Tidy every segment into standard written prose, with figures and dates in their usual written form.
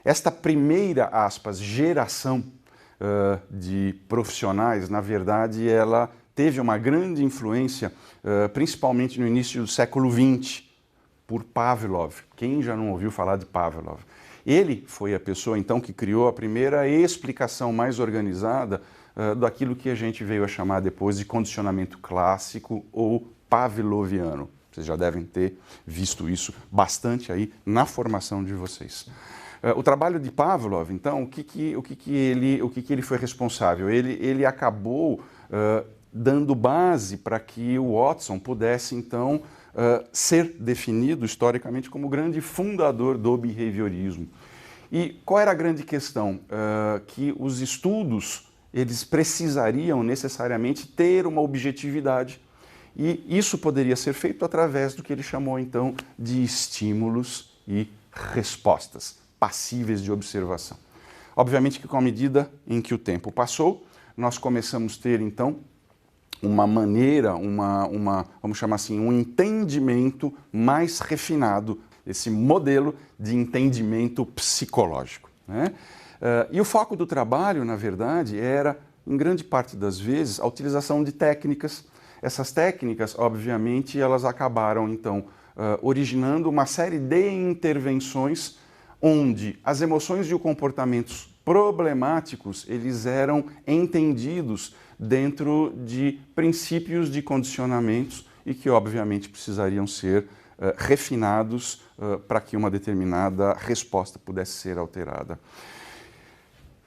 Esta primeira, aspas, geração de profissionais, na verdade, ela teve uma grande influência, principalmente no início do século XX, por Pavlov. Quem já não ouviu falar de Pavlov? Ele foi a pessoa, então, que criou a primeira explicação mais organizada daquilo que a gente veio a chamar depois de condicionamento clássico ou pavloviano. Vocês já devem ter visto isso bastante aí na formação de vocês. O trabalho de Pavlov, então, o que ele foi responsável? Ele acabou dando base para que o Watson pudesse, então, ser definido historicamente como o grande fundador do behaviorismo. E qual era a grande questão? Que os estudos, eles precisariam necessariamente ter uma objetividade. E isso poderia ser feito através do que ele chamou, então, de estímulos e respostas passíveis de observação. Obviamente que com a medida em que o tempo passou, nós começamos a ter, então, uma maneira, vamos chamar assim, um entendimento mais refinado, esse modelo de entendimento psicológico, né? E o foco do trabalho, na verdade, era, em grande parte das vezes, a utilização de técnicas. Essas técnicas, obviamente, elas acabaram, então, originando uma série de intervenções onde as emoções e os comportamentos problemáticos, eles eram entendidos dentro de princípios de condicionamentos e que, obviamente, precisariam ser refinados para que uma determinada resposta pudesse ser alterada.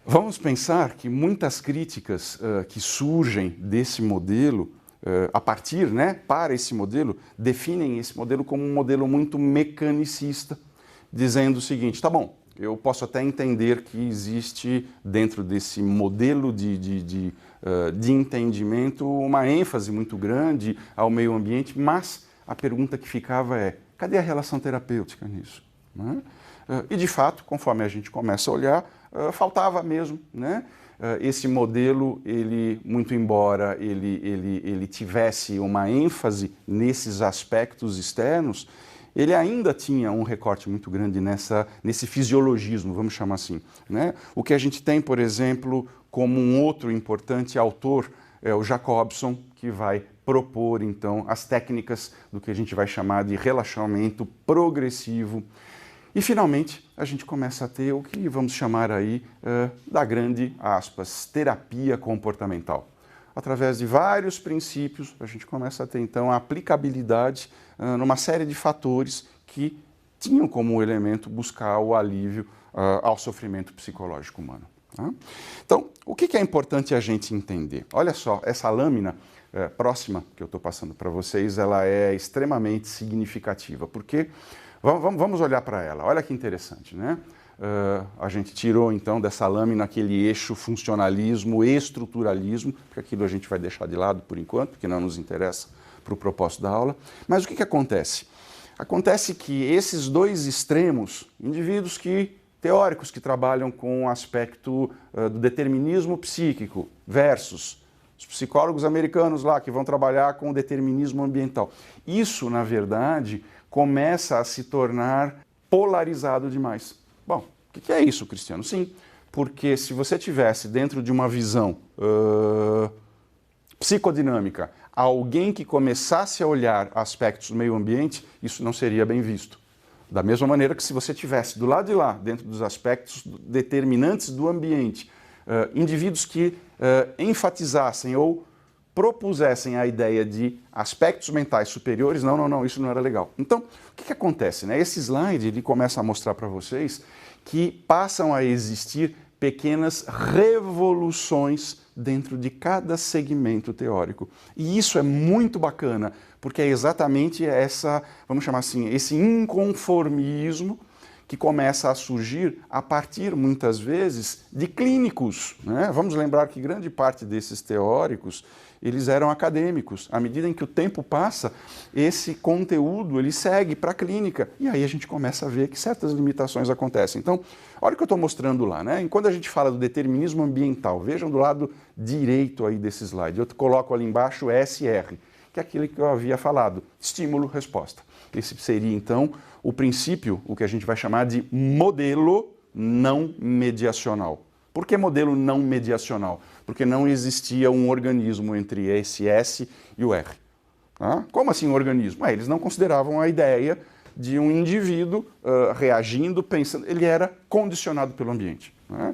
Vamos pensar que muitas críticas que surgem desse modelo, a partir, né, para esse modelo, definem esse modelo como um modelo muito mecanicista, dizendo o seguinte: tá bom, eu posso até entender que existe dentro desse modelo de entendimento uma ênfase muito grande ao meio ambiente, mas a pergunta que ficava é: cadê a relação terapêutica nisso? Né? E de fato, conforme a gente começa a olhar, faltava mesmo, né? Esse modelo, ele, muito embora ele tivesse uma ênfase nesses aspectos externos, ele ainda tinha um recorte muito grande nesse fisiologismo, vamos chamar assim, né? O que a gente tem, por exemplo, como um outro importante autor é o Jacobson, que vai propor, então, as técnicas do que a gente vai chamar de relaxamento progressivo. E, finalmente, a gente começa a ter o que vamos chamar aí da grande, aspas, terapia comportamental. Através de vários princípios, a gente começa a ter, então, a aplicabilidade numa série de fatores que tinham como elemento buscar o alívio ao sofrimento psicológico humano. Tá? Então, o que é importante a gente entender? Olha só, essa lâmina próxima que eu estou passando para vocês, ela é extremamente significativa, porque vamos olhar para ela. Olha que interessante, né? A gente tirou, então, dessa lâmina aquele eixo funcionalismo e estruturalismo, porque aquilo a gente vai deixar de lado por enquanto, porque não nos interessa para o propósito da aula. Mas o que acontece? Acontece que esses dois extremos, indivíduos teóricos que trabalham com o aspecto do determinismo psíquico versus os psicólogos americanos lá que vão trabalhar com o determinismo ambiental. Isso, na verdade, começa a se tornar polarizado demais. Bom, o que é isso, Cristiano? Sim, porque se você tivesse dentro de uma visão psicodinâmica alguém que começasse a olhar aspectos do meio ambiente, isso não seria bem visto. Da mesma maneira que se você tivesse do lado de lá, dentro dos aspectos determinantes do ambiente, indivíduos que enfatizassem ou propusessem a ideia de aspectos mentais superiores, não, isso não era legal. Então, o que acontece, né? Esse slide ele começa a mostrar para vocês que passam a existir pequenas revoluções dentro de cada segmento teórico. E isso é muito bacana, porque é exatamente vamos chamar assim, esse inconformismo que começa a surgir a partir, muitas vezes, de clínicos, né? Vamos lembrar que grande parte desses teóricos, eles eram acadêmicos. À medida em que o tempo passa, esse conteúdo ele segue para a clínica. E aí a gente começa a ver que certas limitações acontecem. Então, olha o que eu estou mostrando lá, né? Enquanto a gente fala do determinismo ambiental, vejam do lado direito aí desse slide. Eu coloco ali embaixo SR, que é aquilo que eu havia falado, estímulo-resposta. Esse seria, então, o princípio, o que a gente vai chamar de modelo não mediacional. Por que modelo não mediacional? Porque não existia um organismo entre esse S e o R. Tá? Como assim um organismo? Eles não consideravam a ideia de um indivíduo reagindo, pensando. Ele era condicionado pelo ambiente. Né?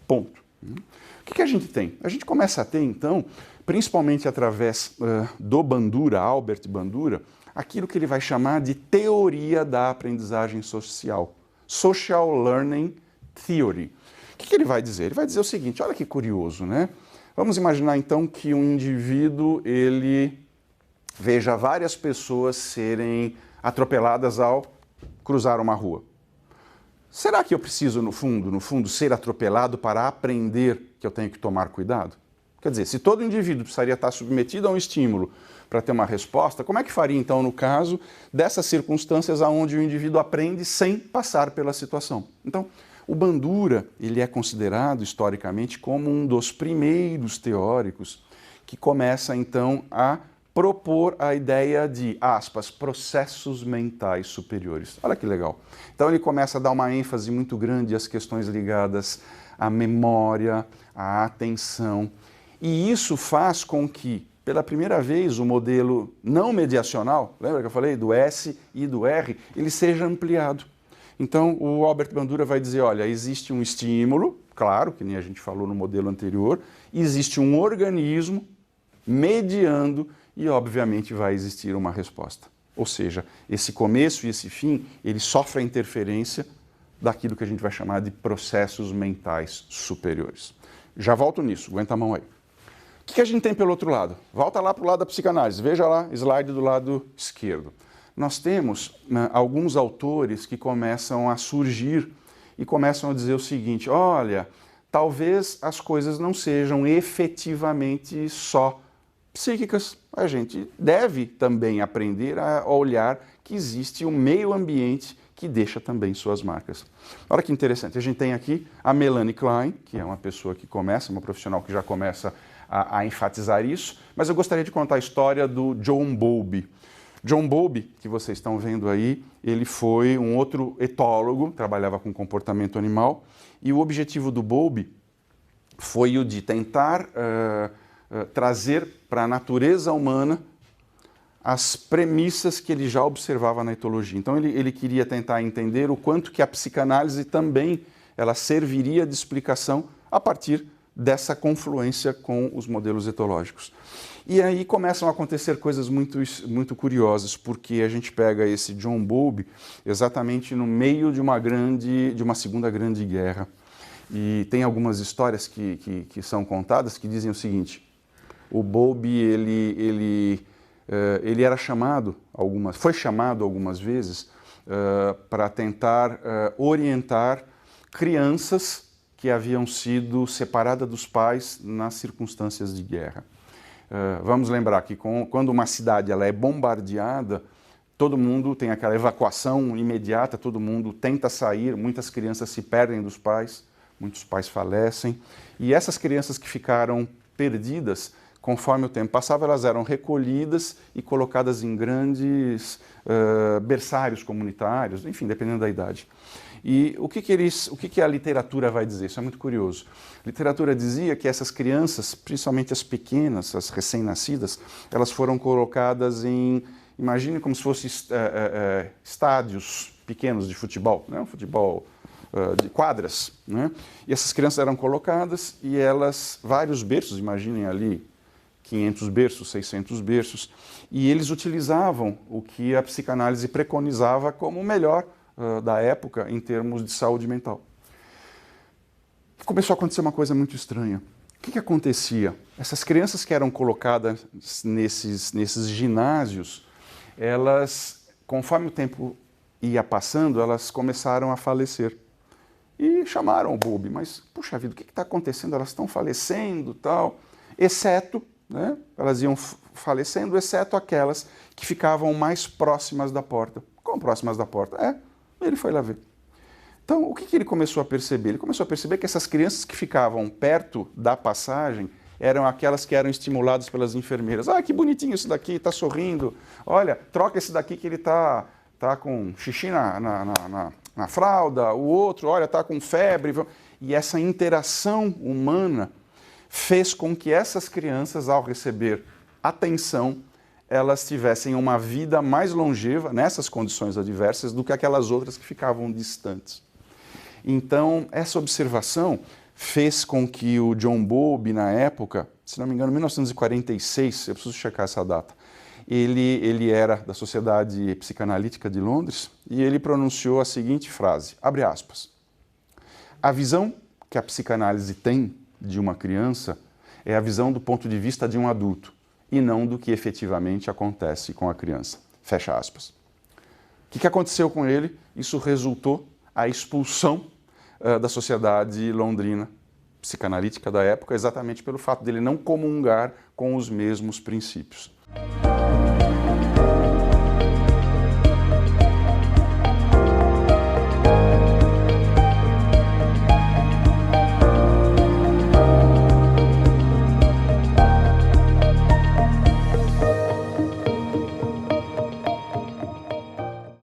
Ponto. O que a gente tem? A gente começa a ter, então, principalmente através do Bandura, Albert Bandura, aquilo que ele vai chamar de teoria da aprendizagem social. Social Learning Theory. O que ele vai dizer? Ele vai dizer o seguinte, olha que curioso, né? Vamos imaginar então que um indivíduo, ele veja várias pessoas serem atropeladas ao cruzar uma rua. Será que eu preciso, no fundo, ser atropelado para aprender que eu tenho que tomar cuidado? Quer dizer, se todo indivíduo precisaria estar submetido a um estímulo para ter uma resposta, como é que faria então no caso dessas circunstâncias onde o indivíduo aprende sem passar pela situação? Então, o Bandura, ele é considerado historicamente como um dos primeiros teóricos que começa então a propor a ideia de, aspas, processos mentais superiores. Olha que legal. Então ele começa a dar uma ênfase muito grande às questões ligadas à memória, à atenção, e isso faz com que, pela primeira vez, o modelo não mediacional, lembra que eu falei do S e do R, ele seja ampliado. Então, o Albert Bandura vai dizer, olha, existe um estímulo, claro, que nem a gente falou no modelo anterior, existe um organismo mediando e, obviamente, vai existir uma resposta. Ou seja, esse começo e esse fim, ele sofre a interferência daquilo que a gente vai chamar de processos mentais superiores. Já volto nisso, aguenta a mão aí. O que a gente tem pelo outro lado? Volta lá para o lado da psicanálise, veja lá, slide do lado esquerdo. Nós temos alguns autores que começam a surgir e começam a dizer o seguinte, olha, talvez as coisas não sejam efetivamente só psíquicas. A gente deve também aprender a olhar que existe um meio ambiente que deixa também suas marcas. Olha que interessante, a gente tem aqui a Melanie Klein, que é uma pessoa que começa, uma profissional que já começa a enfatizar isso, mas eu gostaria de contar a história do John Bowlby. John Bowlby, que vocês estão vendo aí, ele foi um outro etólogo, trabalhava com comportamento animal, e o objetivo do Bowlby foi o de tentar trazer para a natureza humana as premissas que ele já observava na etologia. Então ele queria tentar entender o quanto que a psicanálise também ela serviria de explicação a partir dessa confluência com os modelos etológicos. E aí começam a acontecer coisas muito curiosas, porque a gente pega esse John Bowlby exatamente no meio de uma segunda grande guerra. E tem algumas histórias que são contadas que dizem o seguinte, o Bowlby ele era foi chamado algumas vezes para tentar orientar crianças que haviam sido separadas dos pais nas circunstâncias de guerra. Vamos lembrar que quando uma cidade ela é bombardeada, todo mundo tem aquela evacuação imediata, todo mundo tenta sair, muitas crianças se perdem dos pais, muitos pais falecem, e essas crianças que ficaram perdidas, conforme o tempo passava, elas eram recolhidas e colocadas em grandes berçários comunitários, enfim, dependendo da idade. E o que a literatura vai dizer? Isso é muito curioso. A literatura dizia que essas crianças, principalmente as pequenas, as recém-nascidas, elas foram colocadas em, imagine como se fossem estádios pequenos de futebol, né? Um futebol de quadras, né? E essas crianças eram colocadas e vários berços, imaginem ali, 500 berços, 600 berços, e eles utilizavam o que a psicanálise preconizava como o melhor da época em termos de saúde mental. Começou a acontecer uma coisa muito estranha. O que acontecia? Essas crianças que eram colocadas nesses ginásios, elas, conforme o tempo ia passando, elas começaram a falecer. E chamaram o Bowlby, mas, puxa vida, o que está acontecendo? Elas estão falecendo, tal, exceto, né, elas iam falecendo, exceto aquelas que ficavam mais próximas da porta. Como próximas da porta? Ele foi lá ver. Então, o que ele começou a perceber? Ele começou a perceber que essas crianças que ficavam perto da passagem eram aquelas que eram estimuladas pelas enfermeiras. Ah, que bonitinho esse daqui, está sorrindo. Olha, troca esse daqui que ele está está com xixi na fralda, o outro, olha, está com febre. E essa interação humana fez com que essas crianças, ao receber atenção, elas tivessem uma vida mais longeva nessas condições adversas do que aquelas outras que ficavam distantes. Então, essa observação fez com que o John Bowlby, na época, se não me engano, 1946, eu preciso checar essa data, ele era da Sociedade Psicanalítica de Londres e ele pronunciou a seguinte frase, abre aspas, a visão que a psicanálise tem de uma criança é a visão do ponto de vista de um adulto e não do que efetivamente acontece com a criança. Fecha aspas. O que aconteceu com ele? Isso resultou a expulsão da sociedade londrina psicanalítica da época, exatamente pelo fato dele não comungar com os mesmos princípios.